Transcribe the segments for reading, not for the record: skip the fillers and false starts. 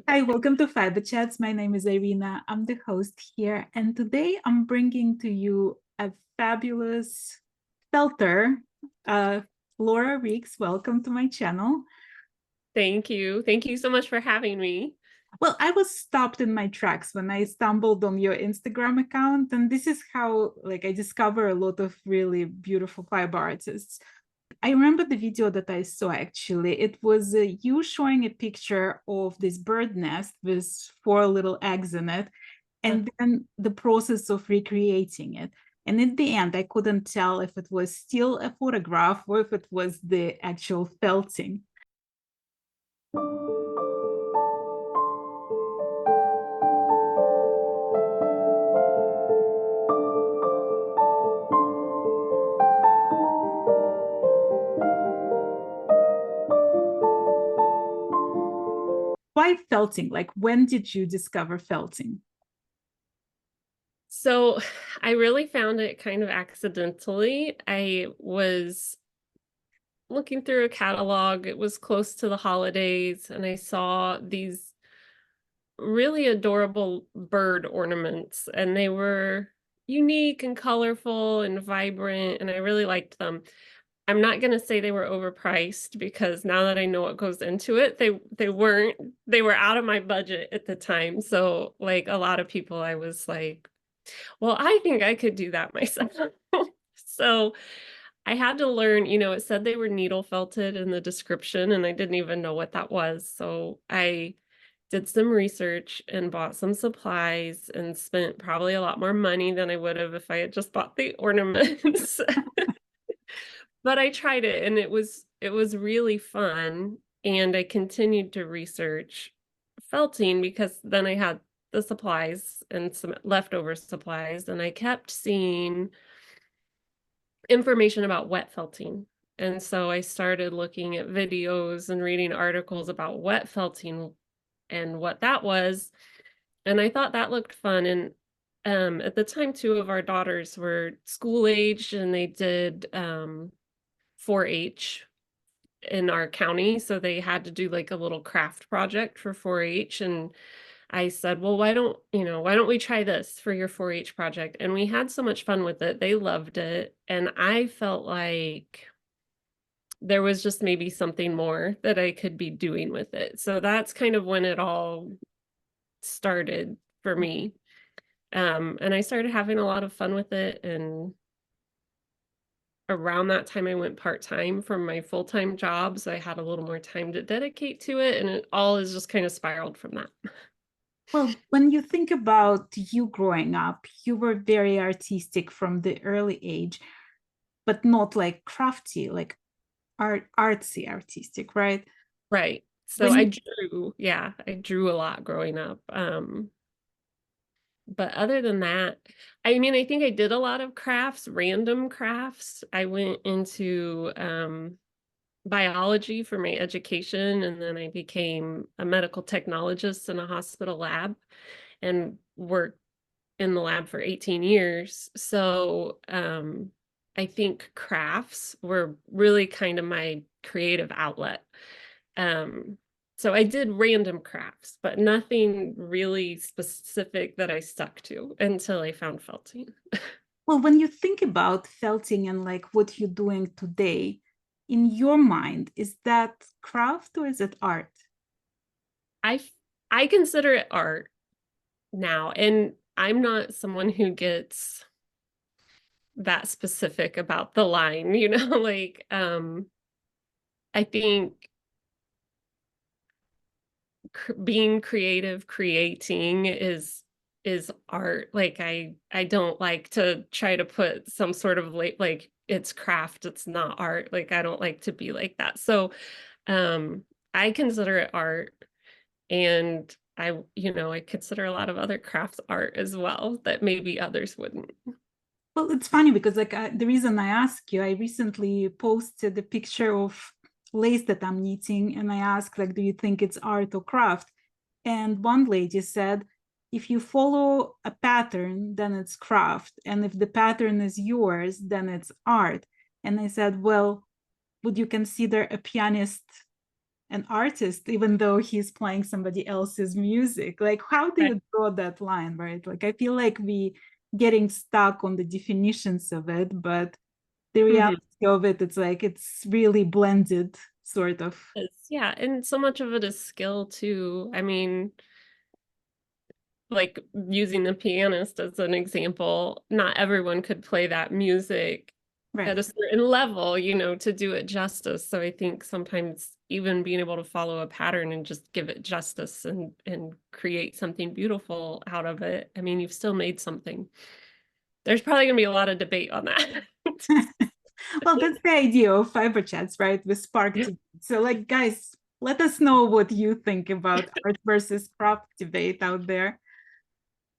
Hi, welcome to Fiberchats. My name is Irina. I'm the host here, and today I'm bringing to you a fabulous felter. Uh, Laura Reeks, welcome to my channel. Thank you. Thank you so much for having me. Well, I was stopped in my tracks when I stumbled on your Instagram account, and this is how I discover a lot of really beautiful fiber artists. I remember the video that I saw actually. It was you showing a picture of this bird nest with four little eggs in it, Uh, and then the process of recreating it. And in the end, I couldn't tell if it was still a photograph or if it was the actual felting. Why felting? Like, when did you discover felting? So I really found it kind of accidentally. I was looking through a catalog. It was close to the holidays, and I saw these really adorable bird ornaments, and they were unique and colorful and vibrant, and I really liked them. I'm not gonna say they were overpriced because now that I know what goes into it, they weren't. They were out of my budget at the time. So like a lot of people, I was like, well, I think I could do that myself. So I had to learn, it said they were needle felted in the description, and I didn't even know what that was. So I did some research and bought some supplies and spent probably a lot more money than I would have if I had just bought the ornaments. But I tried it, and it was really fun, and I continued to research felting because then I had the supplies and some leftover supplies, and I kept seeing information about wet felting. And so I started looking at videos and reading articles about wet felting and what that was, and I thought that looked fun. And at the time, two of our daughters were school aged, and they did 4-H in our county, so they had to do like a little craft project for 4-H. And I said, well, why don't we try this for your 4-H project? And we had so much fun with it. They loved it, and I felt like there was just maybe something more that I could be doing with it. So that's kind of when it all started for me. And I started having a lot of fun with it, and around that time I went part-time from my full-time job, so I had a little more time to dedicate to it, and it all is just kind of spiraled from that. Well, when you think about you growing up, you were very artistic from the early age, but not like crafty, like artsy artistic, right? Right. So When I you drew, yeah, I drew a lot growing up. But other than that, I mean, I think I did a lot of crafts, random crafts. I went into biology for my education, and then I became a medical technologist in a hospital lab and worked in the lab for 18 years. So I think crafts were really kind of my creative outlet. Um, so I did random crafts, but nothing really specific that I stuck to until I found felting. well, when you think about felting and like what you're doing today, in your mind, is that craft or is it art? I I consider it art now, and I'm not someone who gets that specific about the line, like I think being creative, creating is art. Like I don't like to try to put some sort of like it's craft, it's not art. Like I don't like to be like that. So um I consider it art, and I consider a lot of other crafts art as well that maybe others wouldn't. Well, it's funny because the reason I ask you, I recently posted a picture of lace that I'm knitting, and I asked like, do you think it's art or craft? And one lady said, if you follow a pattern, then it's craft, and if the pattern is yours, then it's art. And I said, well, would you consider a pianist an artist, even though he's playing somebody else's music? Like, how do Right. you draw that line, right? Like, I feel like we getting stuck on the definitions of it, but the Mhm. reality of it, it's like it's really blended, sort of. Yeah, and so much of it is skill too. I mean, like using the pianist as an example, not everyone could play that music Right. at a certain level, to do it justice. So I think sometimes even being able to follow a pattern and just give it justice and create something beautiful out of it. I mean, you've still made something. There's probably gonna be a lot of debate on that. Well, that's the idea of Fiberchats, right? With Spark Yeah. TV. So, like, guys, let us know what you think about art versus craft debate out there.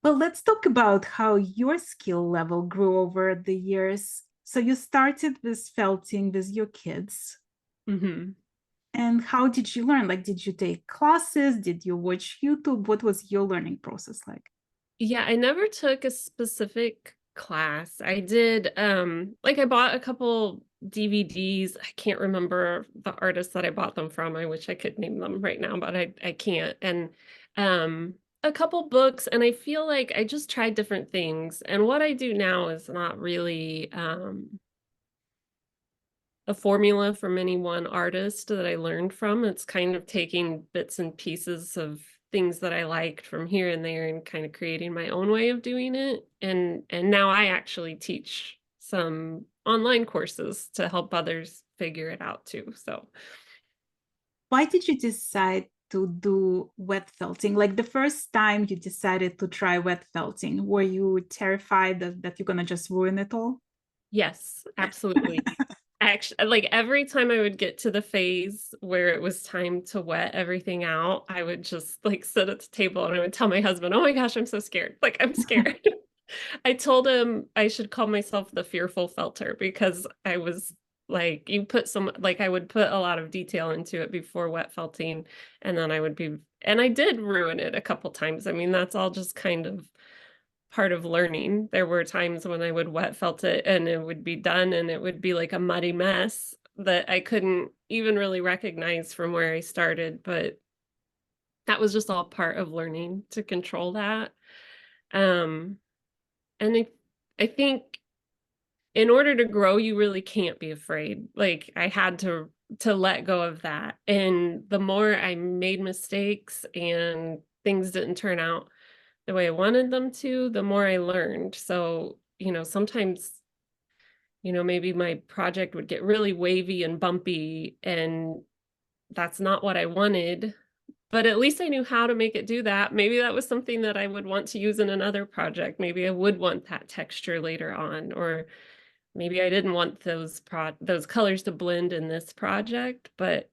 Well, let's talk about how your skill level grew over the years. So you started with felting with your kids. Mhm. And how did you learn? Like, did you take classes? Did you watch YouTube? What was your learning process like? Yeah, I never took a specific class. I did like I bought a couple DVDs. I can't remember the artists that I bought them from. I wish I could name them right now, but I can't. And um a couple books, and I feel like I just tried different things. And what I do now is not really a formula from any one artist that I learned from. It's kind of taking bits and pieces of things that I liked from here and there and kind of creating my own way of doing it. And now I actually teach some online courses to help others figure it out too. So Why did you decide to do wet felting? Like the first time you decided to try wet felting, were you terrified that you're gonna just ruin it all? yes, absolutely. Actually, like every time I would get to the phase where it was time to wet everything out, I would just like sit at the table and I would tell my husband, "Oh my gosh, I'm so scared. Like I'm scared." I told him I should call myself the fearful felter because I was like, I would put a lot of detail into it before wet felting, and then and I did ruin it a couple times. I mean, that's all just kind of part of learning. There were times when I would wet felt it and it would be done and it would be like a muddy mess that I couldn't even really recognize from where I started, but that was just all part of learning to control that. Um, and I think in order to grow, you really can't be afraid. Like I had to let go of that. And the more I made mistakes and things didn't turn out the way I wanted them to, the more I learned. So, sometimes, maybe my project would get really wavy and bumpy, and that's not what I wanted. But at least I knew how to make it do that. Maybe that was something that I would want to use in another project. Maybe I would want that texture later on, or maybe I didn't want those colors to blend in this project, but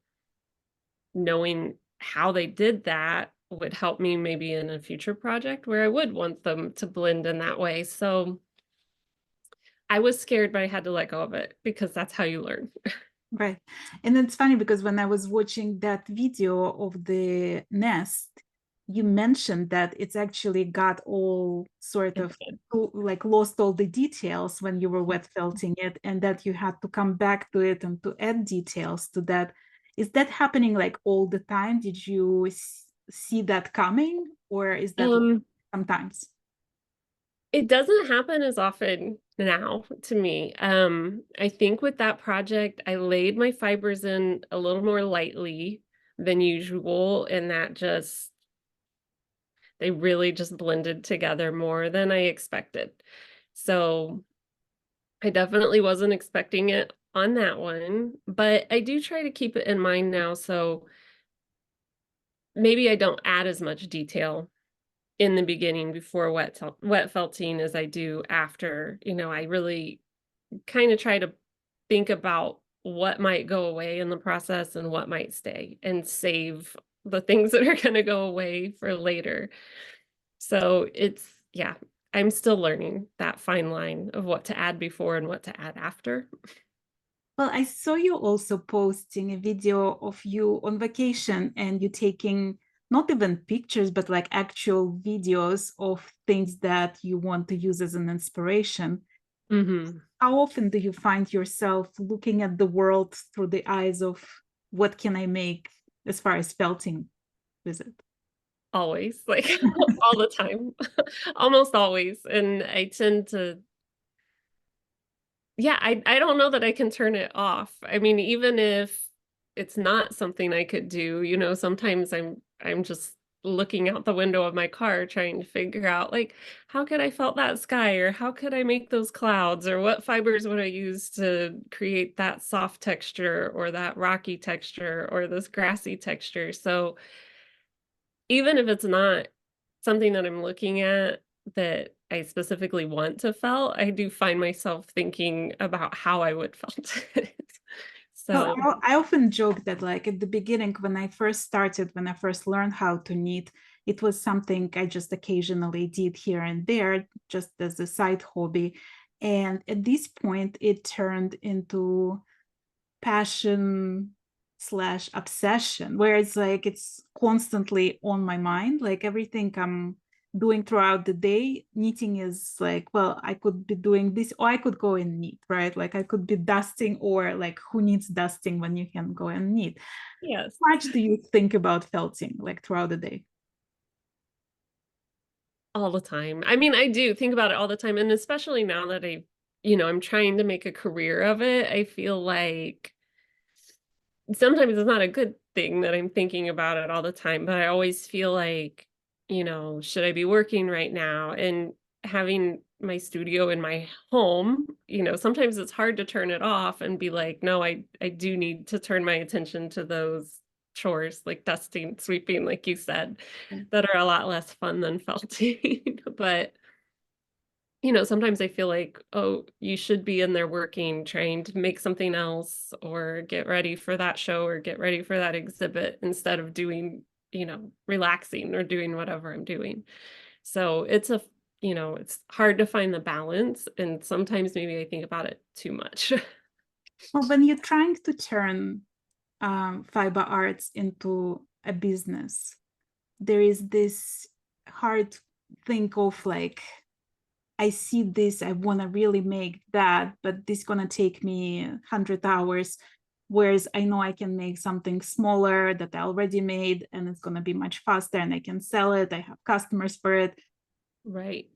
knowing how they did that would help me maybe in a future project where I would want them to blend in that way. So I was scared, but I had to let go of it because that's how you learn. Right. And it's funny because when I was watching that video of the nest, you mentioned that it's actually got all sort It of did. like lost all the details when you were wet felting it, and that you had to come back to it and to add details to that. Is that happening like all the time? Did you see that coming, or is that like Um, sometimes? it doesn't happen as often now to me. I think with that project, I laid my fibers in a little more lightly than usual, and they really just blended together more than I expected. So I definitely wasn't expecting it on that one, but I do try to keep it in mind now. So maybe I don't add as much detail in the beginning before wet felting as I do after. I really kind of try to think about what might go away in the process and what might stay and save the things that are going to go away for later. So yeah, I'm still learning that fine line of what to add before and what to add after. Well, I saw you also posting a video of you on vacation and you taking not even pictures, but like actual videos of things that you want to use as an inspiration. Hmm. How often do you find yourself looking at the world through the eyes of what can I make? as far as felting visit? Always, like all the time, almost always. And I tend to, yeah, I don't know that I can turn it off. I mean, even if it's not something I could do, sometimes I'm just looking out the window of my car trying to figure out like how could I felt that sky or how could I make those clouds or what fibers would I use to create that soft texture or that rocky texture or this grassy texture. So even if it's not something that I'm looking at that I specifically want to felt, I do find myself thinking about how I would felt it. Well, So, I often joke that like at the beginning, when I first started, when I first learned how to knit, it was something I just occasionally did here and there, just as a side hobby. And at this point, it turned into passion slash obsession, where it's like it's constantly on my mind, like everything I'm doing throughout the day. Knitting is like, well, I could be doing this, or I could go and knit, right? Like I could be dusting, or like who needs dusting when you can go and knit? yes, How much do you think about felting like throughout the day? all the time. I mean, I do think about it all the time, and especially now that I'm trying to make a career of it, I feel like sometimes it's not a good thing that I'm thinking about it all the time, but I always feel like, should I be working right now? And having my studio in my home, sometimes it's hard to turn it off and be like, no, I do need to turn my attention to those chores like dusting, sweeping, like you said, that are a lot less fun than felting. But sometimes I feel like, oh, you should be in there working, trying to make something else or get ready for that show or get ready for that exhibit instead of doing, relaxing or doing whatever I'm doing. So it's hard to find the balance. And sometimes maybe I think about it too much. Well, when you're trying to turn fiber arts into a business, there is this hard thing of like, I see this, I want to really make that, but this is going to take me 100 hours. Whereas I know I can make something smaller that I already made and it's going to be much faster and I can sell it. I have customers for it. Right.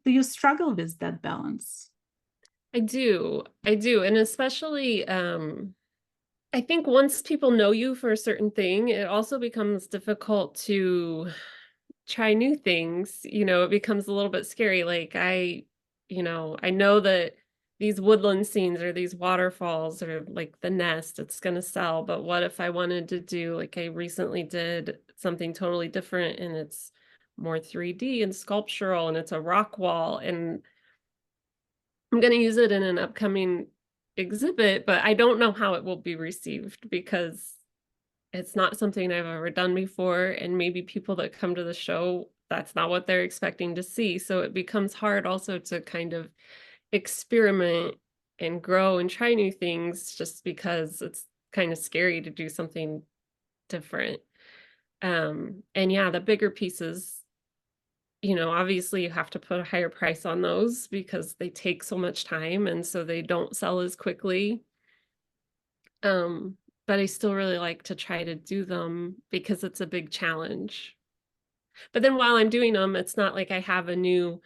Do you struggle with that balance? I do. I do. And especially, I think once people know you for a certain thing, it also becomes difficult to try new things. It becomes a little bit scary. Like I know that these woodland scenes or these waterfalls or like the nest, it's gonna sell. But what if I wanted to do like I recently did something totally different and it's more 3D and sculptural and it's a rock wall and I'm gonna use it in an upcoming exhibit, but I don't know how it will be received because it's not something I've ever done before, and maybe people that come to the show, that's not what they're expecting to see. So it becomes hard also to kind of experiment and grow and try new things just because it's kind of scary to do something different. And yeah, the bigger pieces, obviously you have to put a higher price on those because they take so much time and so they don't sell as quickly. Um, but I still really like to try to do them because it's a big challenge. But then while I'm doing them, it's not like I have a new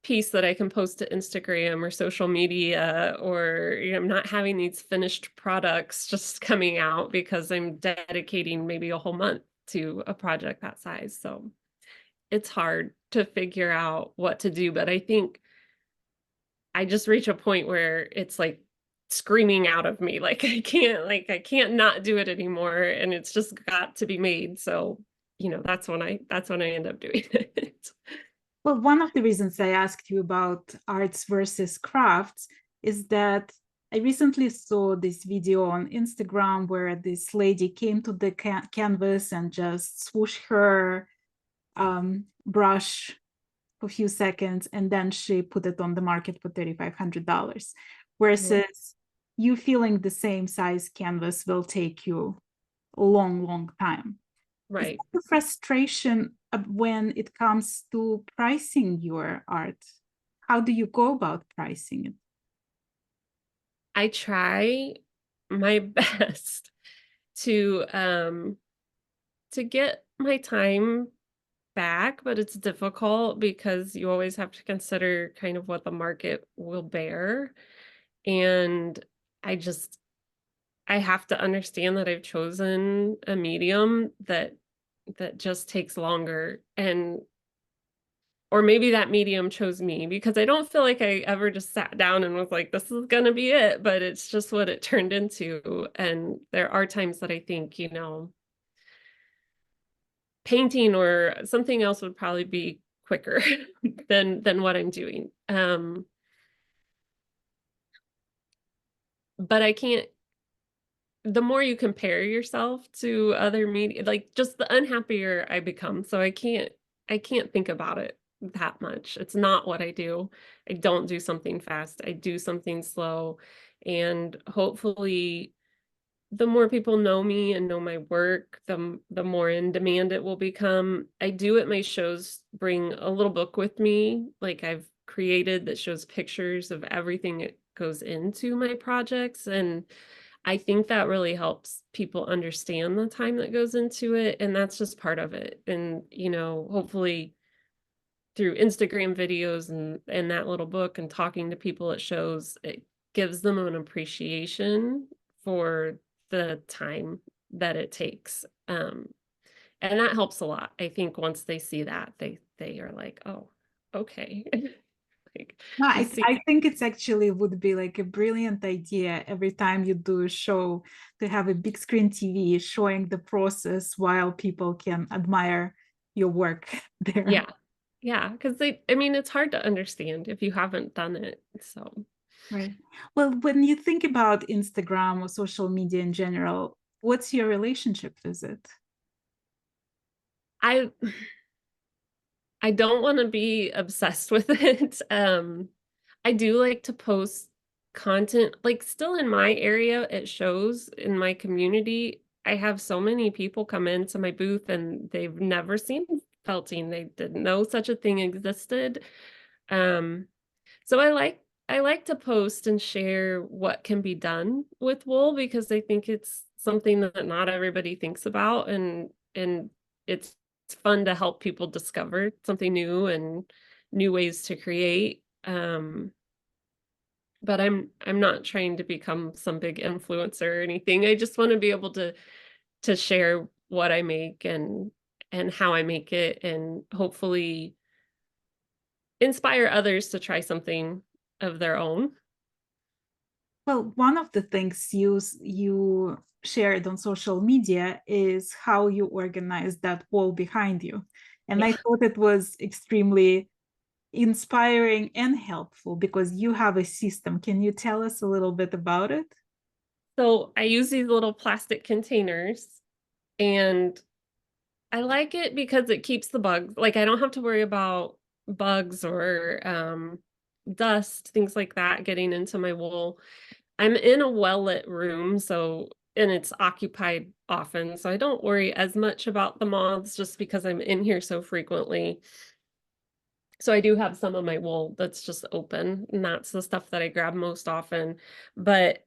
piece that I can post to Instagram or social media, or I'm not having these finished products just coming out because I'm dedicating maybe a whole month to a project that size. So it's hard to figure out what to do, but I think I just reach a point where it's like screaming out of me. Like I can't not do it anymore. And it's just got to be made. So, that's when I end up doing it. Well, one of the reasons I asked you about arts versus crafts is that I recently saw this video on Instagram where this lady came to the canvas and just swooshed her brush for a few seconds, and then she put it on the market for $3,500. Right. Versus you feeling the same size canvas will take you a long, long time. Is Right. that a frustration when it comes to pricing your art? How do you go about pricing I try my best to get my time back, but it's difficult because you always have to consider kind of what the market will bear. And I just I have to understand that I've chosen a medium that just takes longer, and or maybe that medium chose me, because I don't feel like I ever just sat down and was like, this is gonna be it, but it's just what it turned into. And there are times that I think, painting or something else would probably be quicker than what I'm doing. But I can't the more you compare yourself to other media, like, just the unhappier I become. So I can't think about it that much. It's not what I do. I don't do something fast. I do something slow. And hopefully the more people know me and know my work, the more in demand it will become. I do at my shows bring a little book with me, like I've created, that shows pictures of everything that goes into my projects. And I think that really helps people understand the time that goes into it, and that's just part of it. And, hopefully through Instagram videos and that little book and talking to people at shows, it gives them an appreciation for the time that it takes. And that helps a lot. I think once they see that, they are like, "Oh, okay." Like, No, you see. I think it's actually would be like a brilliant idea every time you do a show to have a big screen TV showing the process while people can admire your work there. Yeah. Yeah, because I mean, it's hard to understand if you haven't done it, so Right. Well, when you think about Instagram or social media in general, what's your relationship with it? I I don't wanna be obsessed with it. I do like to post content, like, still in my area. It shows in my community. I have so many people come into my booth, and they've never seen felting. They didn't know such a thing existed. Um, so I like to post and share what can be done with wool, because I think it's something that not everybody thinks about. And it's fun to help people discover something new and new ways to create. But I'm not trying to become some big influencer or anything. I just want to be able to share what I make and how I make it, and hopefully inspire others to try something of their own. Well, one of the things you shared on social media is how you organize that wall behind you. And I Yeah. thought it was extremely inspiring and helpful because you have a system. Can you tell us a little bit about it? So I use these little plastic containers, and I like it because it keeps the bugs. Like, I don't have to worry about bugs or dust, things like that getting into my wool. I'm in a well-lit room, and it's occupied often, so I don't worry as much about the moths just because I'm in here so frequently. So I do have some of my wool that's just open, and that's the stuff that I grab most often. But,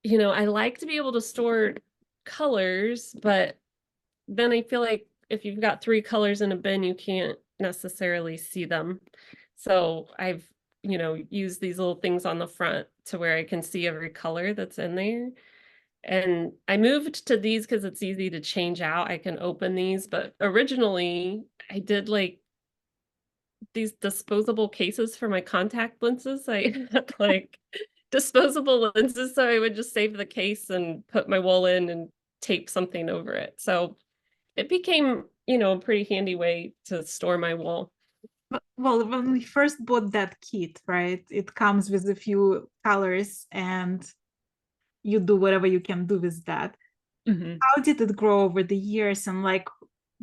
I like to be able to store colors, but then I feel like if you've got 3 colors in a bin, you can't necessarily see them. So I've, used these little things on the front to where I can see every color that's in there. And I moved to these because it's easy to change out. I can open these, but originally I did like these disposable cases for my contact lenses. I had like disposable lenses, so I would just save the case and put my wool in and tape something over it. So it became, a pretty handy way to store my wool. Well, when we first bought that kit, right, it comes with a few colors and you do whatever you can do with that. Mhm. How did it grow over the years? And like,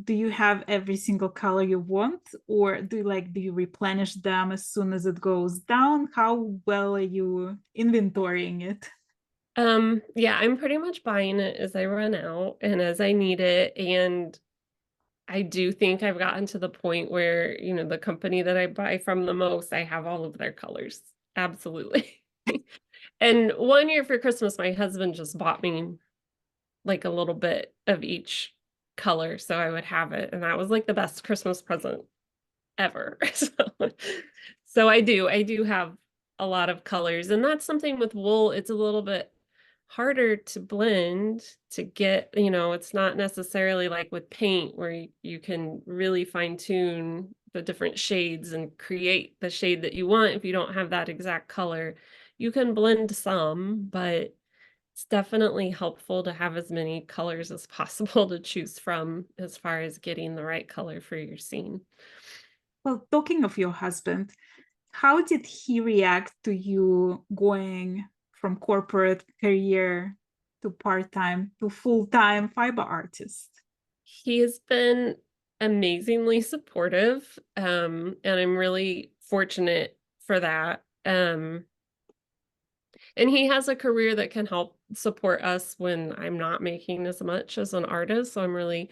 do you have every single color you want, or do you replenish them as soon as it goes down? How well are you inventorying it? Yeah, I'm pretty much buying it as I run out and as I need it. And I do think I've gotten to the point where, the company that I buy from the most, I have all of their colors. Absolutely. And one year for Christmas, my husband just bought me like a little bit of each color, so I would have it, and that was like the best Christmas present ever. So I do have a lot of colors, and that's something with wool, it's a little bit harder to blend to get, it's not necessarily like with paint where you can really fine tune the different shades and create the shade that you want if you don't have that exact color. You can blend some, but it's definitely helpful to have as many colors as possible to choose from as far as getting the right color for your scene. Well, talking of your husband, how did he react to you going from corporate career to part-time to full-time fiber artist? He has been amazingly supportive, and I'm really fortunate for that. And he has a career that can help support us when I'm not making as much as an artist, so I'm really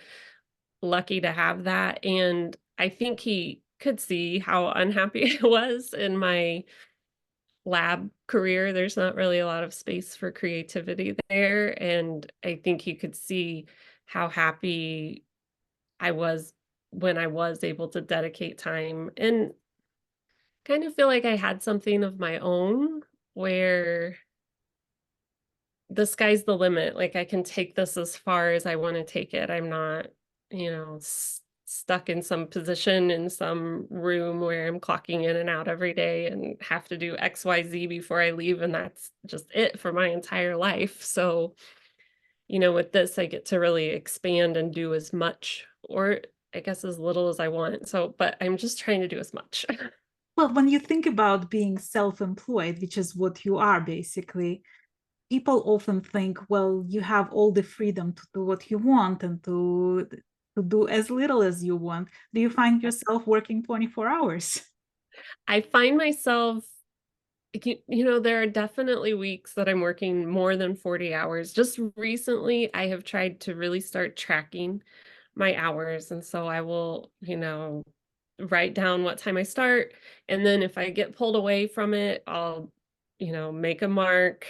lucky to have that, and I think he could see how unhappy I was in my lab career. There's not really a lot of space for creativity there, and I think he could see how happy I was when I was able to dedicate time and kind of feel like I had something of my own where the sky's the limit. Like I can take this as far as I want to take it. I'm not, stuck in some position in some room where I'm clocking in and out every day and have to do XYZ before I leave. And that's just it for my entire life. So, with this, I get to really expand and do as much, or I guess as little as I want. So, but I'm just trying to do as much. Well, when you think about being self-employed, which is what you are basically, people often think, well, you have all the freedom to do what you want and to do as little as you want. Do you find yourself working 24 hours? I find myself, there are definitely weeks that I'm working more than 40 hours. Just recently, I have tried to really start tracking my hours. And so I will, write down what time I start. And then if I get pulled away from it, I'll, make a mark.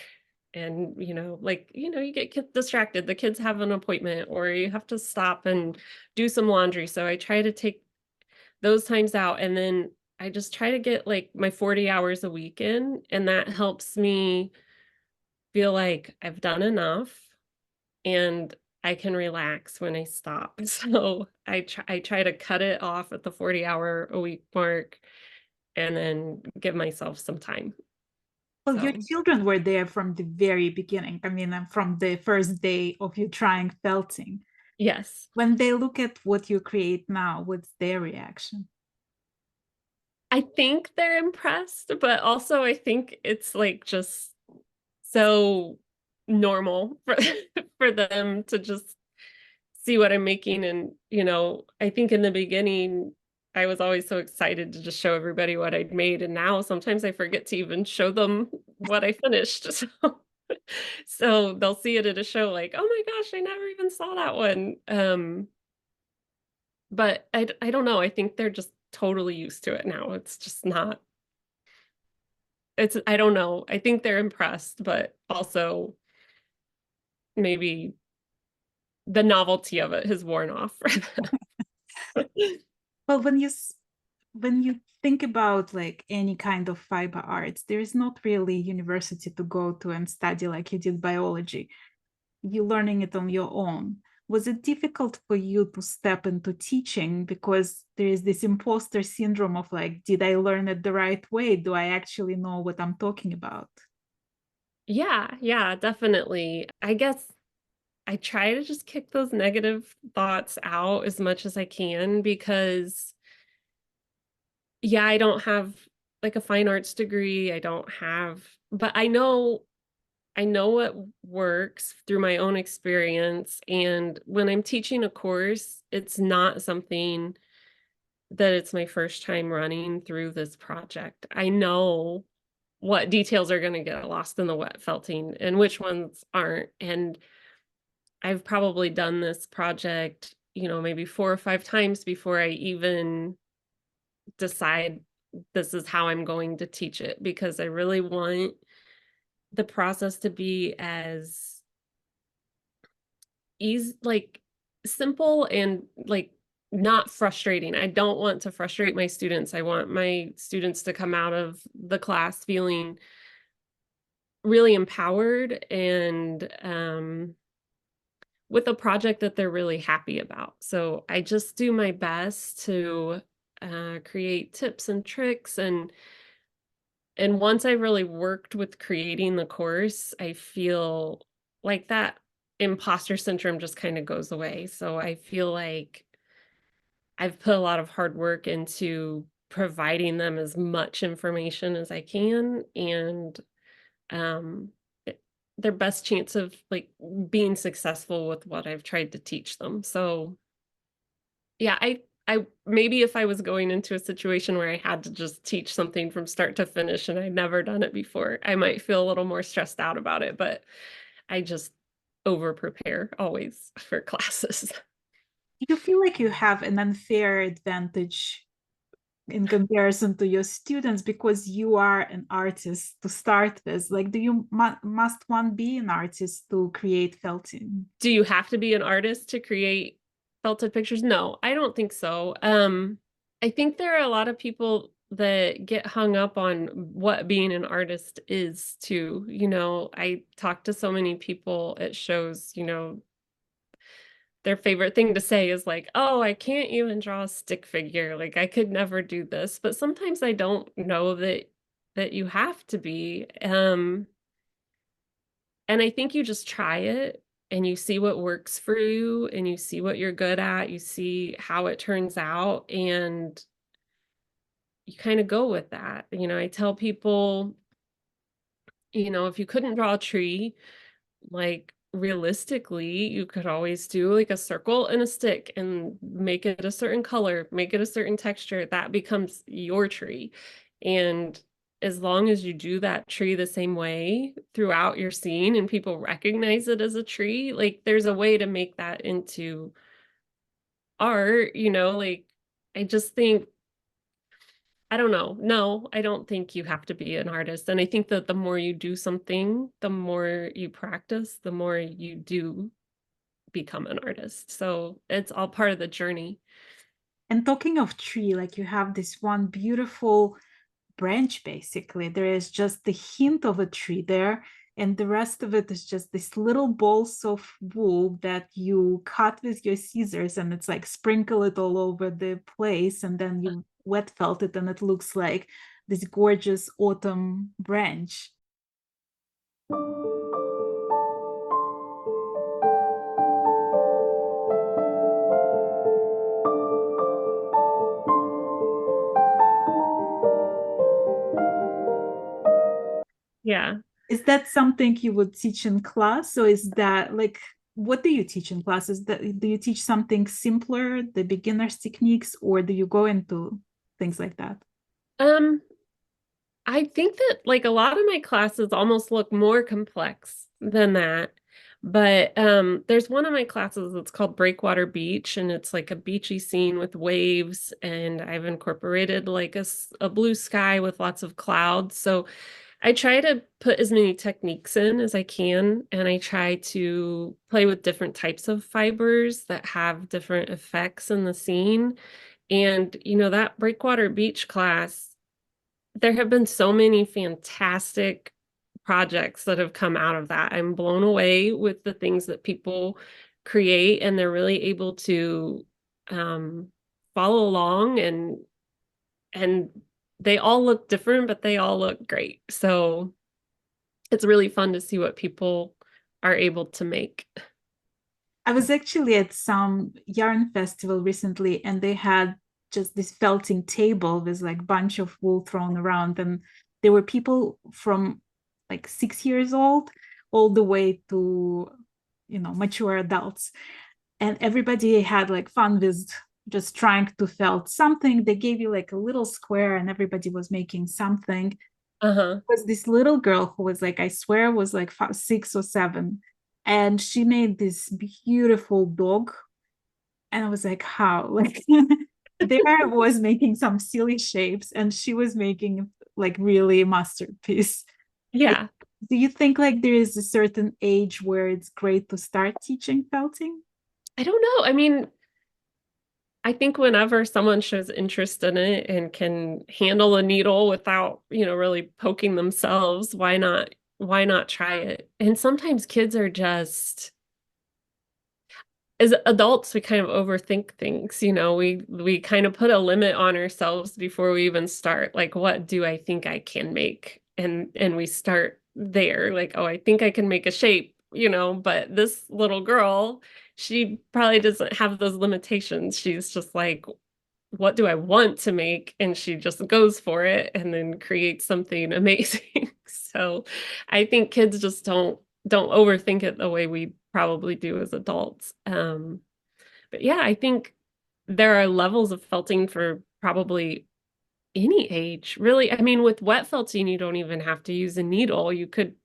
And, you get distracted. The kids have an appointment or you have to stop and do some laundry. So I try to take those times out, and then I just try to get like my 40 hours a week in, and that helps me feel like I've done enough and I can relax when I stop. So I try to cut it off at the 40-hour a week mark and then give myself some time. Well, your So, children were there from the very beginning. I mean, from the first day of you trying felting. yes. When they look at what you create now, what's their reaction? I think they're impressed, but also I think it's like just so normal for for them to just see what I'm making. And, I think in the beginning, I was always so excited to just show everybody what I'd made. And now sometimes I forget to even show them what I finished. So they'll see it at a show like, oh my gosh, I never even saw that one. But I don't know. I think they're just totally used to it now. It's just not, I don't know. I think they're impressed, but also maybe the novelty of it has worn off for them. Well, when you think about like any kind of fiber arts, there is not really university to go to and study like you did biology. You're learning it on your own. Was it difficult for you to step into teaching because there is this imposter syndrome of like, did I learn it the right way? Do I actually know what I'm talking about? Yeah, definitely. I guess I try to just kick those negative thoughts out as much as I can because, yeah, I don't have like a fine arts degree. I don't have, but I know what works through my own experience. And when I'm teaching a course, it's not something that it's my first time running through this project. I know what details are going to get lost in the wet felting and which ones aren't. And I've probably done this project, maybe 4 or 5 times before I even decide this is how I'm going to teach it, because I really want the process to be as like simple and like not frustrating. I don't want to frustrate my students. I want my students to come out of the class feeling really empowered and with a project that they're really happy about. So I just do my best to create tips and tricks, and once I really worked with creating the course, I feel like that imposter syndrome just kind of goes away. So I feel like I've put a lot of hard work into providing them as much information as I can, and um their best chance of like being successful with what I've tried to teach them. So yeah, I maybe if I was going into a situation where I had to just teach something from start to finish and I'd never done it before, I might feel a little more stressed out about it, but I just over prepare always for classes. Do you feel like you have an unfair advantage in comparison to your students because you are an artist to start with? Like, do you must one be an artist to create felting? Do you have to be an artist to create felted pictures? No, I don't think so. I think there are a lot of people that get hung up on what being an artist is too. You know, I talk to so many people at shows, you know, their favorite thing to say is like, "Oh, I can't even draw a stick figure. Like I could never do this." But sometimes I don't know that you have to be. And I think you just try it and you see what works for you and you see what you're good at, you see how it turns out, and you kind of go with that. You know, I tell people, you know, if you couldn't draw a tree, like realistically, you could always do like a circle and a stick and make it a certain color, make it a certain texture. That becomes your tree. And as long as you do that tree the same way throughout your scene and people recognize it as a tree, like there's a way to make that into art, you know, like I just think I don't know. No, I don't think you have to be an artist. And I think that the more you do something, the more you practice, the more you do become an artist. So it's all part of the journey. And talking of tree, like you have this one beautiful branch basically. There is just the hint of a tree there, and the rest of it is just this little balls of wool that you cut with your scissors, and it's like sprinkle it all over the place, and then you wet felt it, and it looks like this gorgeous autumn branch. Yeah. Is that something you would teach in class, or is that like what do you teach in class? Is that do you teach something simpler, the beginner's techniques, or do you go into things like that? Um, I think that like a lot of my classes almost look more complex than that. But there's one of my classes that's called Breakwater Beach, and it's like a beachy scene with waves, and I've incorporated like a blue sky with lots of clouds. So I try to put as many techniques in as I can, and I try to play with different types of fibers that have different effects in the scene. And, you know, that Breakwater Beach class, there have been so many fantastic projects that have come out of that. I'm blown away with the things that people create, and they're really able to um, follow along, and they all look different, but they all look great. So it's really fun to see what people are able to make. I was actually at some yarn festival recently, and they had just this felting table with like a bunch of wool thrown around, and there were people from like 6 years old all the way to mature adults, and everybody had like fun with just trying to felt something. They gave you like a little square, and everybody was making something. Uh-huh. Was this little girl who was like, I swear was like 6 or 7, and she made this beautiful dog, and I was like, how? Like there I was making some silly shapes, and she was making like really masterpiece. Yeah. Do you think like there is a certain age where it's great to start teaching felting? I don't know. I mean, I think whenever someone shows interest in it and can handle a needle without, really poking themselves, why not try it? And sometimes kids are just, as adults, we kind of overthink things, we kind of put a limit on ourselves before we even start. Like, what do I think I can make? And we start there, like, oh, I think I can make a shape, but this little girl, she probably doesn't have those limitations. She's just like, what do I want to make? And she just goes for it and then creates something amazing. So I think kids just don't overthink it the way we probably do as adults. But yeah, I think there are levels of felting for probably any age, really. I mean, with wet felting, you don't even have to use a needle. You could,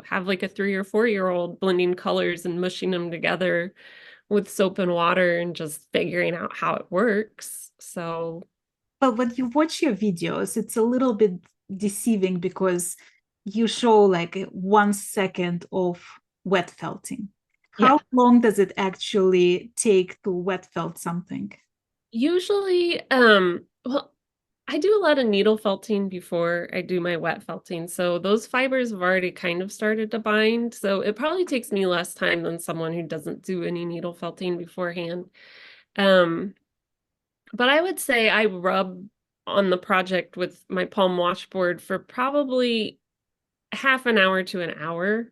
have like a 3 or 4 year old blending colors and mushing them together with soap and water and just figuring out how it works. So, But when you watch your videos, it's a little bit deceiving because you show like 1 second of wet felting. yeah, How long does it actually take to wet felt something? usually, well, I do a lot of needle felting before I do my wet felting. So those fibers have already kind of started to bind. So it probably takes me less time than someone who doesn't do any needle felting beforehand. Um, but I would say I rub on the project with my palm washboard for probably half an hour to an hour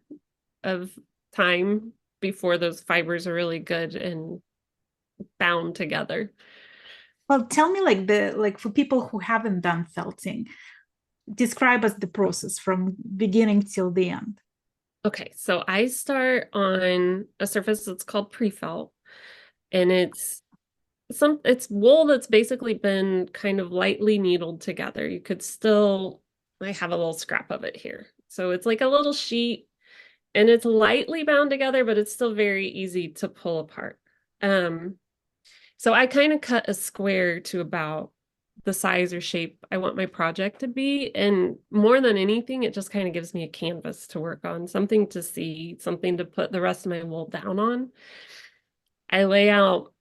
of time before those fibers are really good and bound together. Well, tell me like for people who haven't done felting, describe us the process from beginning till the end. Okay, so I start on a surface that's called pre-felt, and it's wool that's basically been kind of lightly needled together. You could still, I have a little scrap of it here. So it's like a little sheet and it's lightly bound together, but it's still very easy to pull apart. Um, so I kind of cut a square to about the size or shape I want my project to be. And more than anything, it just kind of gives me a canvas to work on, something to see, something to put the rest of my wool down on. I lay out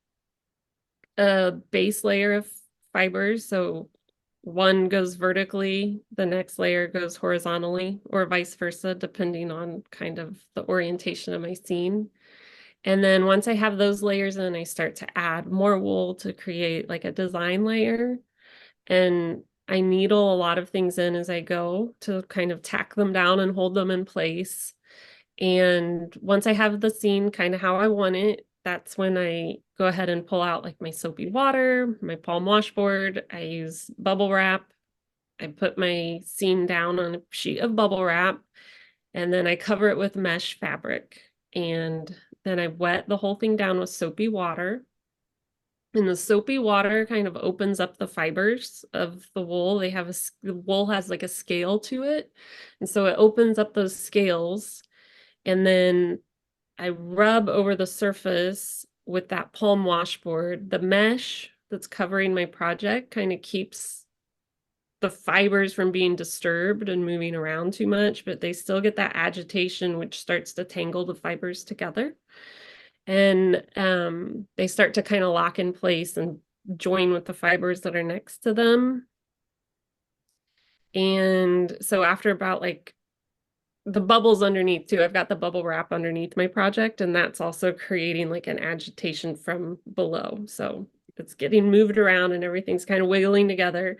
a base layer of fibers. So one goes vertically, the next layer goes horizontally, or vice versa, depending on kind of the orientation of my scene. And then once I have those layers in, I start to add more wool to create like a design layer. And I needle a lot of things in as I go to kind of tack them down and hold them in place. And once I have the scene kind of how I want it, that's when I go ahead and pull out like my soapy water, my palm washboard. I use bubble wrap. I put my scene down on a sheet of bubble wrap, and then I cover it with mesh fabric. And then I wet the whole thing down with soapy water. And the soapy water kind of opens up the fibers of the wool. The wool has like a scale to it. And so it opens up those scales. And then I rub over the surface with that palm washboard. The mesh that's covering my project kind of keeps the fibers from being disturbed and moving around too much, but they still get that agitation, which starts to tangle the fibers together. And they start to kind of lock in place and join with the fibers that are next to them. And so after about like the bubbles underneath too, I've got the bubble wrap underneath my project, and that's also creating like an agitation from below. So it's getting moved around and everything's kind of wiggling together.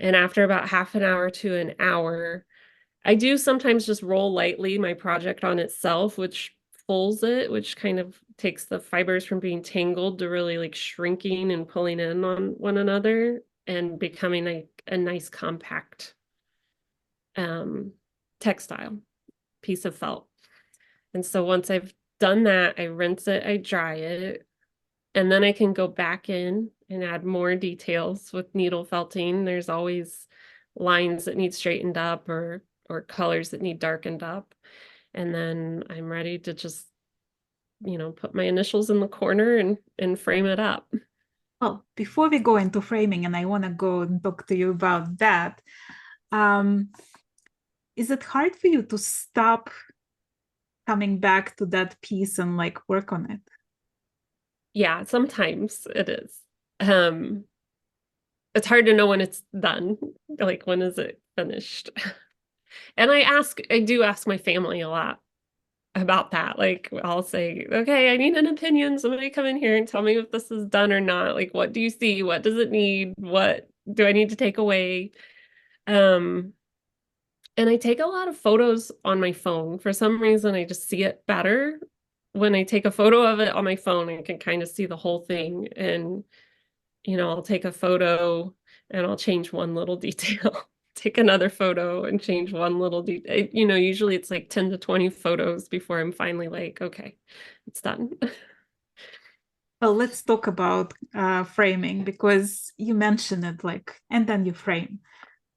And after about half an hour to an hour, I do sometimes just roll lightly my project on itself, which pulls it, which kind of takes the fibers from being tangled to really like shrinking and pulling in on one another and becoming a nice compact um, textile piece of felt. And so once I've done that, I rinse it, I dry it, and then I can go back in and add more details with needle felting. There's always lines that need straightened up or colors that need darkened up. And then I'm ready to just, put my initials in the corner and frame it up. Well, before we go into framing, and I want to go and talk to you about that, um, is it hard for you to stop coming back to that piece and like work on it? Yeah, sometimes it is. It's hard to know when it's done. Like, when is it finished? And I do ask my family a lot about that. Like, I'll say, okay, I need an opinion. Somebody come in here and tell me if this is done or not. Like, what do you see? What does it need? What do I need to take away? Um, and I take a lot of photos on my phone. For some reason, I just see it better. When I take a photo of it on my phone, I can kind of see the whole thing. And, I'll take a photo and I'll change one little detail. Take another photo and change one little detail. Usually it's like 10 to 20 photos before I'm finally like, okay, it's done. Well, let's talk about framing because you mentioned it like, and then you frame.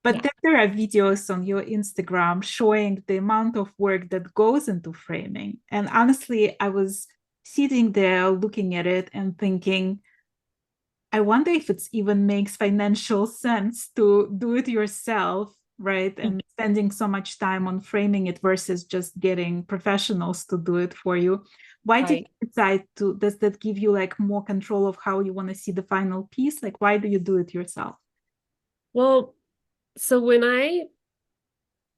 But Yeah. then there are videos on your Instagram showing the amount of work that goes into framing. And honestly, I was sitting there looking at it and thinking, I wonder if it even makes financial sense to do it yourself, right? And spending so much time on framing it versus just getting professionals to do it for you. Why did Right. you decide to, does that give you like more control of how you want to see the final piece? Like, why do you do it yourself? Well, so when I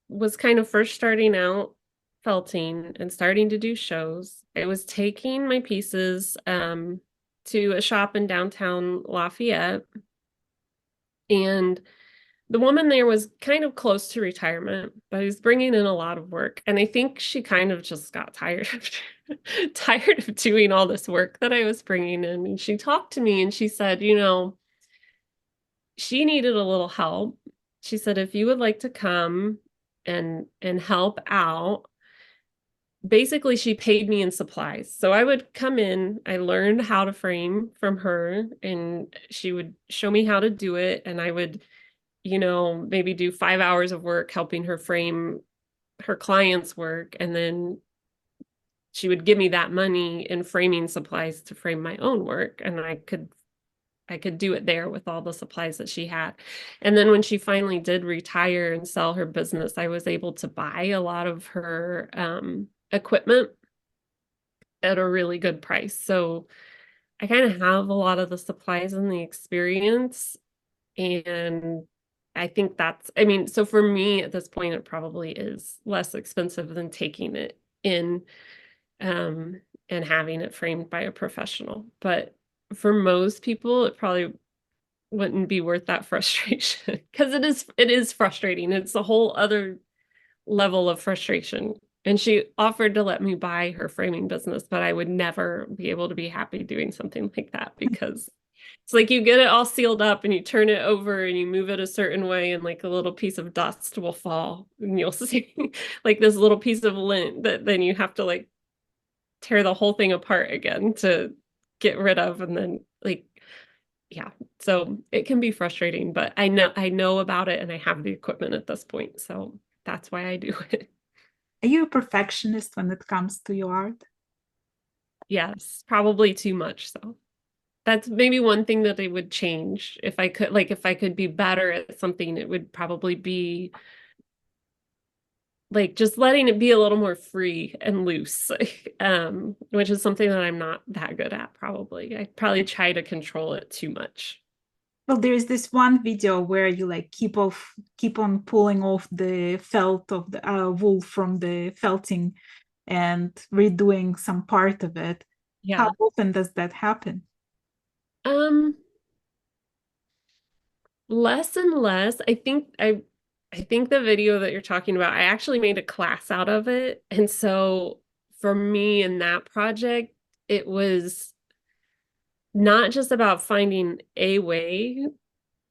was kind of first starting out felting and starting to do shows, I was taking my pieces to a shop in downtown Lafayette. And the woman there was kind of close to retirement, but was bringing in a lot of work. And I think she kind of just got tired of tired of doing all this work that I was bringing in. And she talked to me and she said, she needed a little help. She said, if you would like to come and help out, basically she paid me in supplies. So I would come in, I learned how to frame from her, and she would show me how to do it. And I would, maybe do 5 hours of work helping her frame her clients' work. And then she would give me that money in framing supplies to frame my own work. And I could do it there with all the supplies that she had. And then when she finally did retire and sell her business, I was able to buy a lot of her equipment at a really good price. So I kind of have a lot of the supplies and the experience. And I think so for me at this point, it probably is less expensive than taking it in and having it framed by a professional. But for most people, it probably wouldn't be worth that frustration because it is frustrating. It's a whole other level of frustration. And she offered to let me buy her framing business, but I would never be able to be happy doing something like that because it's like you get it all sealed up and you turn it over and you move it a certain way and like a little piece of dust will fall and you'll see like this little piece of lint that then you have to like tear the whole thing apart again to get rid of. And then like, yeah, so it can be frustrating, but I know about it and I have the equipment at this point. So that's why I do it. Are you a perfectionist when it comes to your art? Yes, probably too much. So that's maybe one thing that I would change if I could be better at something, it would probably be like just letting it be a little more free and loose, which is something that I'm not that good at probably. I probably try to control it too much. Well, there's this one video where you like keep on pulling off the felt of the wool from the felting and redoing some part of it. How Yeah. often does that happen? Um, Less and less. I think the video that you're talking about, I actually made a class out of it. And so for me in that project, it was not just about finding a way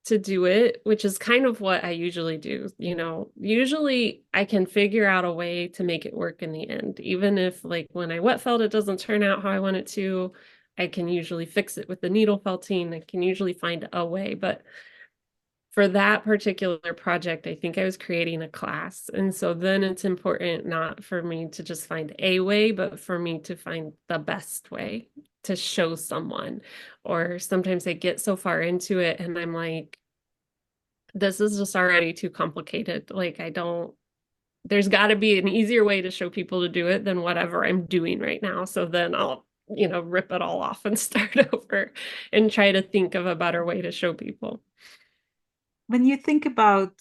to do it, which is kind of what I usually do. Usually I can figure out a way to make it work in the end. Even if like when I wet felt it doesn't turn out how I want it to, I can usually fix it with the needle felting. I can usually find a way, but for that particular project, I think I was creating a class. And so then it's important not for me to just find a way, but for me to find the best way to show someone. Or sometimes I get so far into it and I'm like, this is just already too complicated. Like, I don't there's got to be an easier way to show people to do it than whatever I'm doing right now. So then I'll, rip it all off and start over and try to think of a better way to show people. When you think about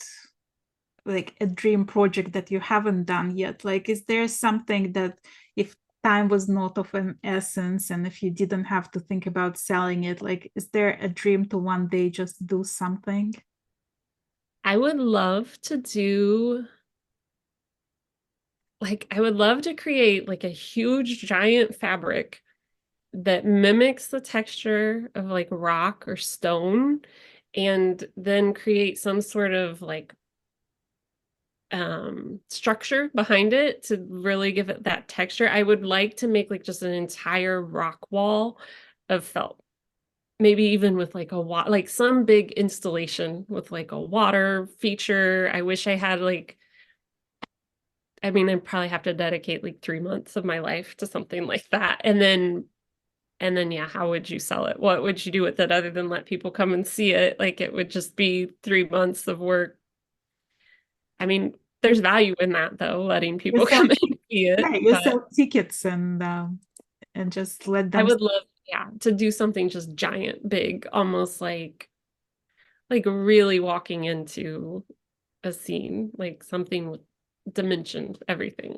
like a dream project that you haven't done yet, like is there something that if time was not of an essence and if you didn't have to think about selling it, like is there a dream to one day just do something? I would love to do I would love to create like a huge giant fabric that mimics the texture of like rock or stone and then create some sort of like structure behind it to really give it that texture. I would like to make like just an entire rock wall of felt. Maybe even with like like some big installation with like a water feature. I wish I had I'd probably have to dedicate like 3 months of my life to something like that. And then yeah, how would you sell it? What would you do with it other than let people come and see it? Like it would just be 3 months of work. I mean, there's value in that though, letting You people sell, come and see it. yeah, you But sell tickets and just let I them. would love, yeah, to do something just giant, big, almost like really walking into a scene, like something with dimension, everything.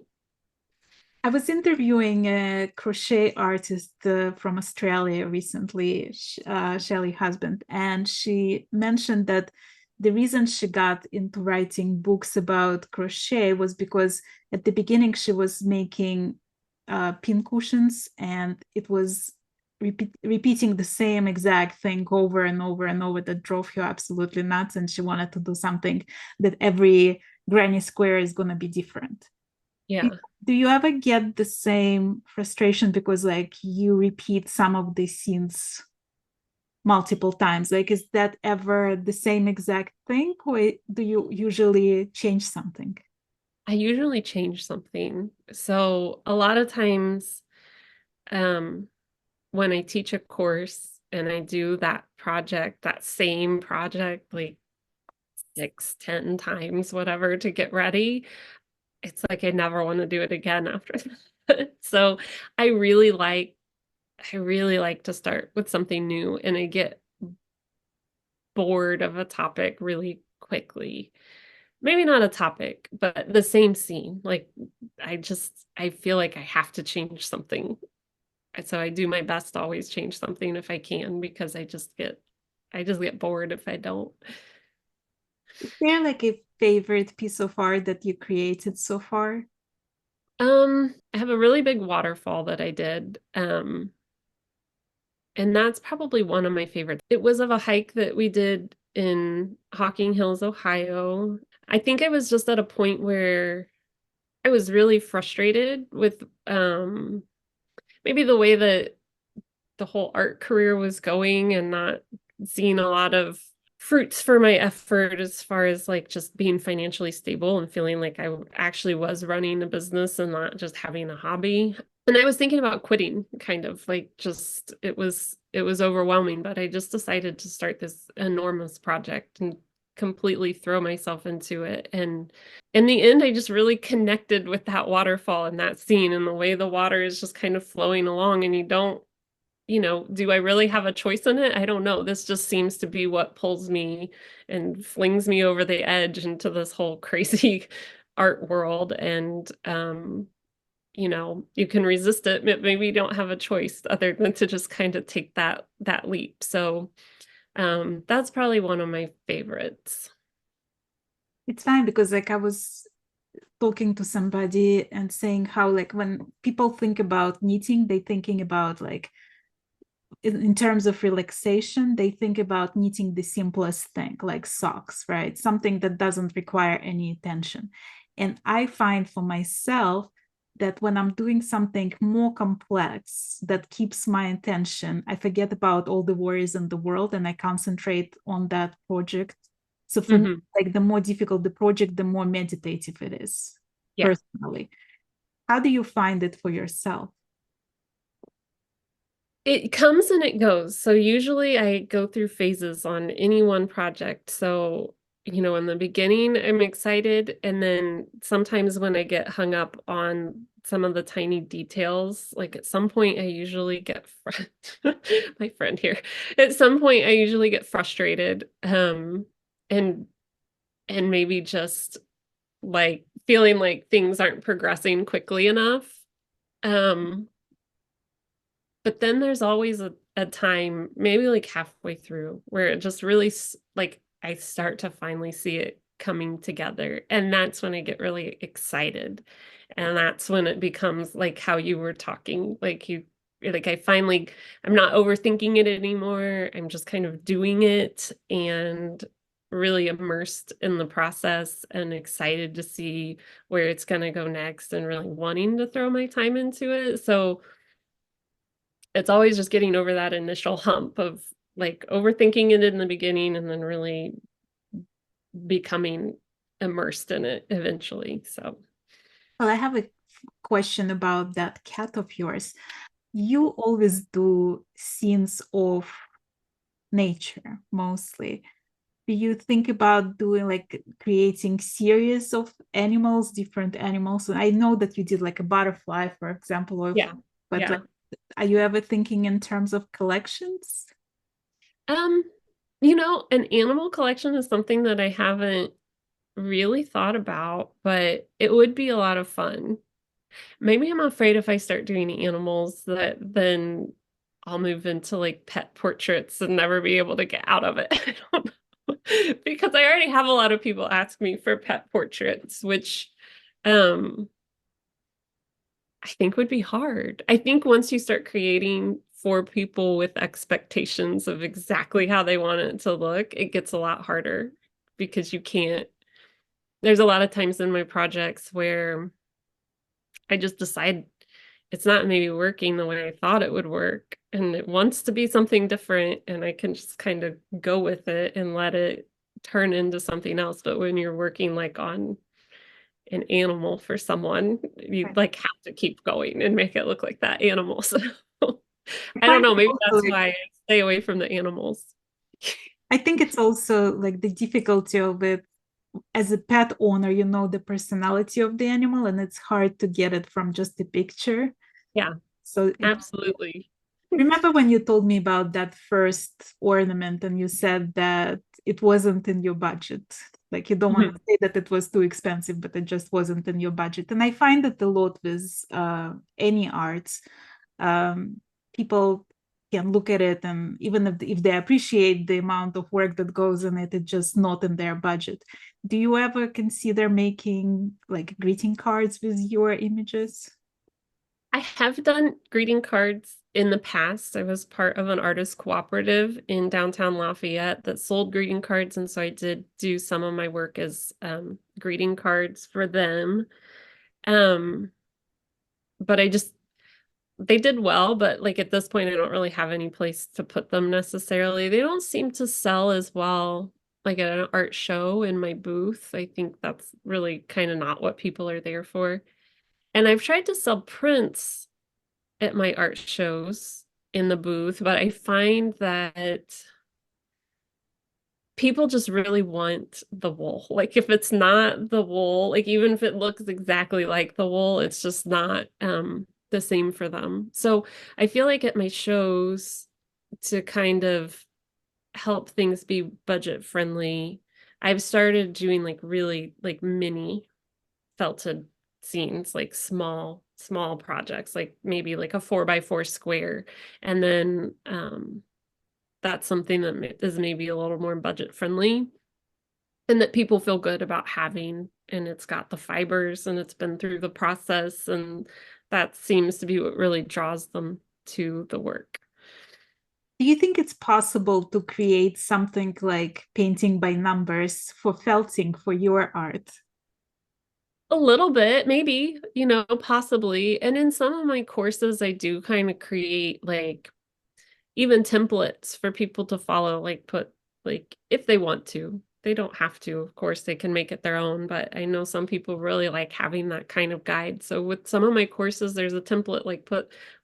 I was interviewing a crochet artist from Australia recently, Shelley Husband, and she mentioned that the reason she got into writing books about crochet was because at the beginning she was making pin cushions and it was repeating the same exact thing over and over and over that drove her absolutely nuts. And she wanted to do something that every granny square is going to be different. Yeah. Do you ever get the same frustration because like you repeat some of the scenes multiple times? Like is that ever the same exact thing or do you usually change something? I usually change something. So a lot of times, um, when I teach a course and I do that project, that same project, like 6, 10 times, whatever, to get ready, it's like I never want to do it again after that. So I really like I really like to start with something new and I get bored of a topic really quickly. Maybe not a topic, but the same scene. Like I feel like I have to change something. So I do my best to always change something if I can because I just get bored if I don't. Is there like a favorite piece of art that you created so far? I have a really big waterfall that I did. And that's probably one of my favorites. It was of a hike that we did in Hocking Hills, Ohio. I think I was just at a point where I was really frustrated with maybe the way that the whole art career was going and not seeing a lot of fruits for my effort as far as like just being financially stable and feeling like I actually was running a business and not just having a hobby. And I was thinking about quitting, kind of like just it was overwhelming, but I just decided to start this enormous project and completely throw myself into it. And in the end, I just really connected with that waterfall and that scene and the way the water is just kind of flowing along and you don't do I really have a choice in it? I don't know. This just seems to be what pulls me and flings me over the edge into this whole crazy art world. And, you can resist it, but maybe you don't have a choice other than to just kind of take that leap. So, that's probably one of my favorites. It's fine because like I was talking to somebody and saying how like when people think about knitting, they thinking about like in terms of relaxation, they think about knitting the simplest thing, like socks, right? Something that doesn't require any attention. And I find for myself that when I'm doing something more complex that keeps my attention, I forget about all the worries in the world and I concentrate on that project. So for me, Hmm. like the more difficult the project, the more meditative it is, Yeah. personally. How do you find it for yourself? It comes and it goes. So usually I go through phases on any one project. So, in the beginning, I'm excited. And then sometimes when I get hung up on some of the tiny details, like at some point I usually get my friend here. At some point I usually get frustrated, and maybe just like feeling like things aren't progressing quickly enough. Um, but then there's always a time, maybe like halfway through, where it just really like I start to finally see it coming together. And that's when I get really excited. And that's when it becomes like how you were talking, like I'm not overthinking it anymore. I'm just kind of doing it and really immersed in the process and excited to see where it's going to go next and really wanting to throw my time into it. So it's always just getting over that initial hump of like overthinking it in the beginning and then really becoming immersed in it eventually. So, Well, I have a question about that cat of yours. You always do scenes of nature mostly. Do you think about doing like creating series of animals, different animals? And I know that you did like a butterfly, for example, of, yeah. but Yeah. like, are you ever thinking in terms of collections? Um, an animal collection is something that I haven't really thought about, but it would be a lot of fun. Maybe I'm afraid if I start doing animals that then I'll move into like pet portraits and never be able to get out of it. I don't know. Because I already have a lot of people ask me for pet portraits, which um I think would be hard. I think once you start creating for people with expectations of exactly how they want it to look, it gets a lot harder because you can't. There's a lot of times in my projects where I just decide it's not maybe working the way I thought it would work, and it wants to be something different, and I can just kind of go with it and let it turn into something else. But when you're working like on an animal for someone, you Right. like have to keep going and make it look like that animal. So I I don't find know, it maybe also that's like, why I stay away from the animals. I think it's also like the difficulty of it as a pet owner, you know the personality of the animal, and it's hard to get it from just a picture. Yeah, So it absolutely. remember when you told me about that first ornament and you said that it wasn't in your budget? Like you don't want to Mhm. say that it was too expensive, but it just wasn't in your budget. And I find that a lot with any arts, um, people can look at it and even if they appreciate the amount of work that goes in it, it's just not in their budget. Do you ever consider making like greeting cards with your images? I have done greeting cards in the past. I was part of an artist cooperative in downtown Lafayette that sold greeting cards, and so I did do some of my work as greeting cards for them. Um, but they did well, but like at this point, I don't really have any place to put them necessarily. They don't seem to sell as well like at an art show in my booth. I think that's really kind of not what people are there for. And I've tried to sell prints at my art shows in the booth, but I find that people just really want the wool. Like if it's not the wool, like even if it looks exactly like the wool, it's just not the same for them. So I feel like at my shows to kind of help things be budget friendly, I've started doing like really like mini felted scenes, like small projects, like maybe like a 4x4 square. And then that's something that is maybe a little more budget friendly and that people feel good about having. And it's got the fibers and it's been through the process. And that seems to be what really draws them to the work. Do you think it's possible to create something like painting by numbers for felting for your art? A little bit, maybe, possibly. And in some of my courses, I do kind of create like even templates for people to follow, like put like if they want to. They don't have to, of course, they can make it their own, but I know some people really like having that kind of guide. So with some of my courses, there's a template like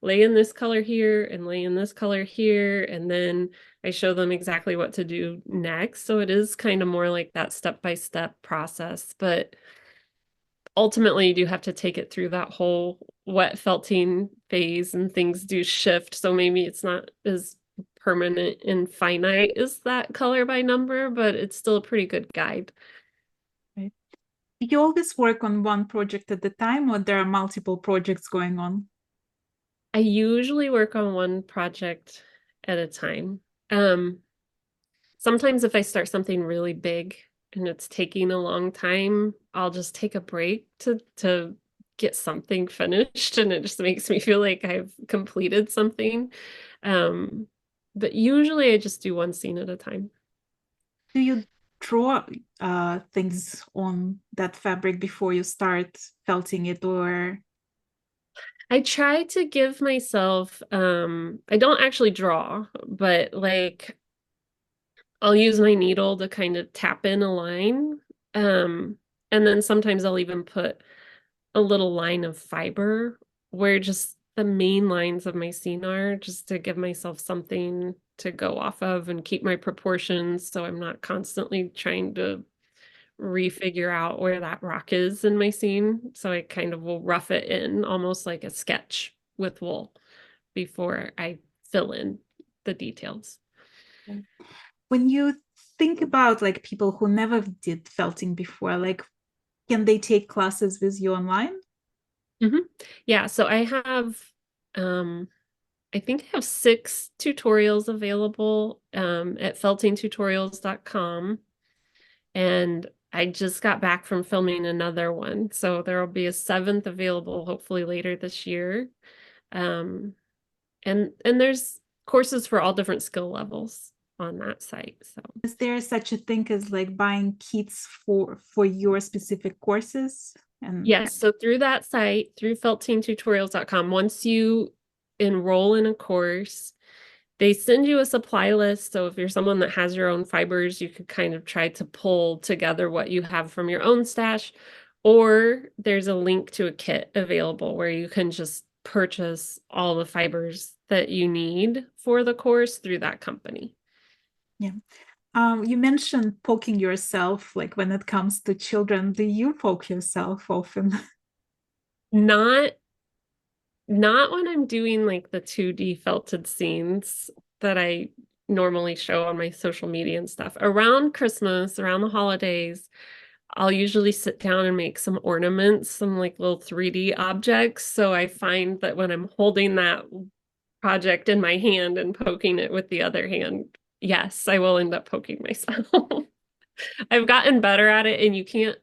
lay in this color here and lay in this color here, and then I show them exactly what to do next. So it is kind of more like that step-by-step process, but ultimately you do have to take it through that whole wet felting phase, and things do shift. So maybe it's not as permanent and finite as that color by number, but it's still a pretty good guide. Right. Do you always work on one project at a time, or there are multiple projects going on? I usually work on one project at a time. Um, Sometimes if I start something really big and it's taking a long time, I'll just take a break to get something finished, and it just makes me feel like I've completed something. Um, but usually I just do one scene at a time. Do you draw things on that fabric before you start felting it, or I try to give myself, I don't actually draw, but like I'll use my needle to kind of tap in a line. And then sometimes I'll even put a little line of fiber where just the main lines of my scene are, just to give myself something to go off of and keep my proportions so I'm not constantly trying to refigure out where that rock is in my scene. So I kind of will rough it in almost like a sketch with wool before I fill in the details. when you think about like people who never did felting before, like can they take classes with you online? Yeah, so um I think I have 6 tutorials available at feltingtutorials.com, and I just got back from filming another one, so there will be a 7th available hopefully later this year. Um, and there's courses for all different skill levels on that site. So Is there such a thing as like buying kits for your specific courses? And yes, so through that site, through feltingtutorials.com, once you enroll in a course, they send you a supply list. So if you're someone that has your own fibers, you could kind of try to pull together what you have from your own stash. Or there's a link to a kit available where you can just purchase all the fibers that you need for the course through that company. yeah. You mentioned poking yourself, like when it comes to children, do you poke yourself often? Not not when I'm doing like the 2D felted scenes that I normally show on my social media and stuff. Around Christmas, around the holidays, I'll usually sit down and make some ornaments, some like little 3D objects. So I find that when I'm holding that project in my hand and poking it with the other hand, yes, I will end up poking myself. I've gotten better at it, and you can't,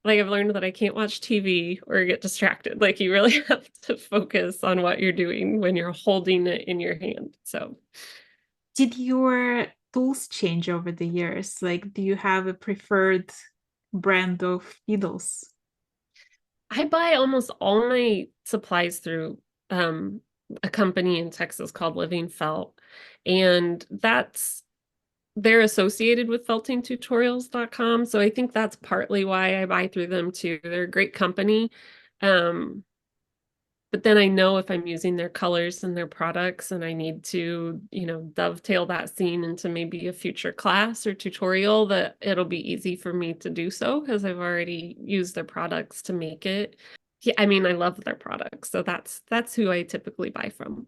like, I've learned that I can't watch TV or get distracted. Like, you really have to focus on what you're doing when you're holding it in your hand. So, Did your tools change over the years? Like, do you have a preferred brand of needles? I buy almost all my supplies through a company in Texas called Living Felt, and they're associated with feltingtutorials.com. So I think that's partly why I buy through them too. They're a great company. Um, but then I know if I'm using their colors and their products and I need to, dovetail that scene into maybe a future class or tutorial, that it'll be easy for me to do so because I've already used their products to make it. Yeah, I mean, I love their products, so that's who I typically buy from.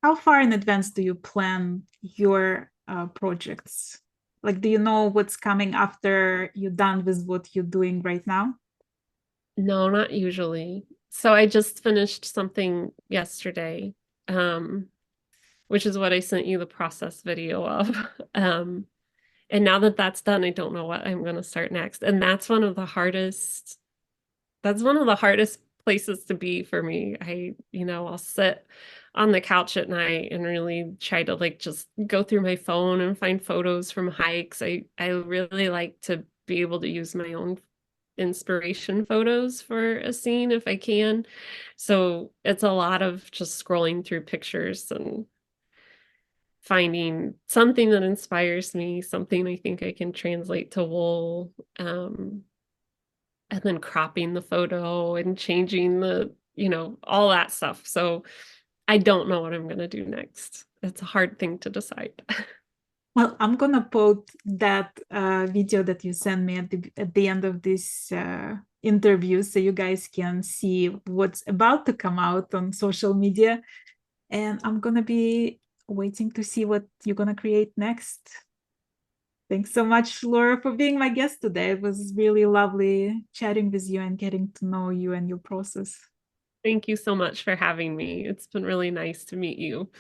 How far in advance do you plan your projects? Like, do you know what's coming after you're done with what you're doing right now? No, not usually. So I just finished something yesterday, um, which is what I sent you the process video of. Um, and now that that's done, I don't know what I'm going to start next. And that's one of the hardest places to be for me. I'll sit on the couch at night and really try to like just go through my phone and find photos from hikes. I really like to be able to use my own inspiration photos for a scene if I can. So it's a lot of just scrolling through pictures and finding something that inspires me, something I think I can translate to wool, and then cropping the photo and changing all that stuff. So I don't know what I'm gonna do next. It's a hard thing to decide. Well, I'm gonna post that video that you sent me at the end of this interview, so you guys can see what's about to come out on social media. And I'm gonna be waiting to see what you're gonna create next. Thanks so much, Laura, for being my guest today. It was really lovely chatting with you and getting to know you and your process. Thank you so much for having me. It's been really nice to meet you.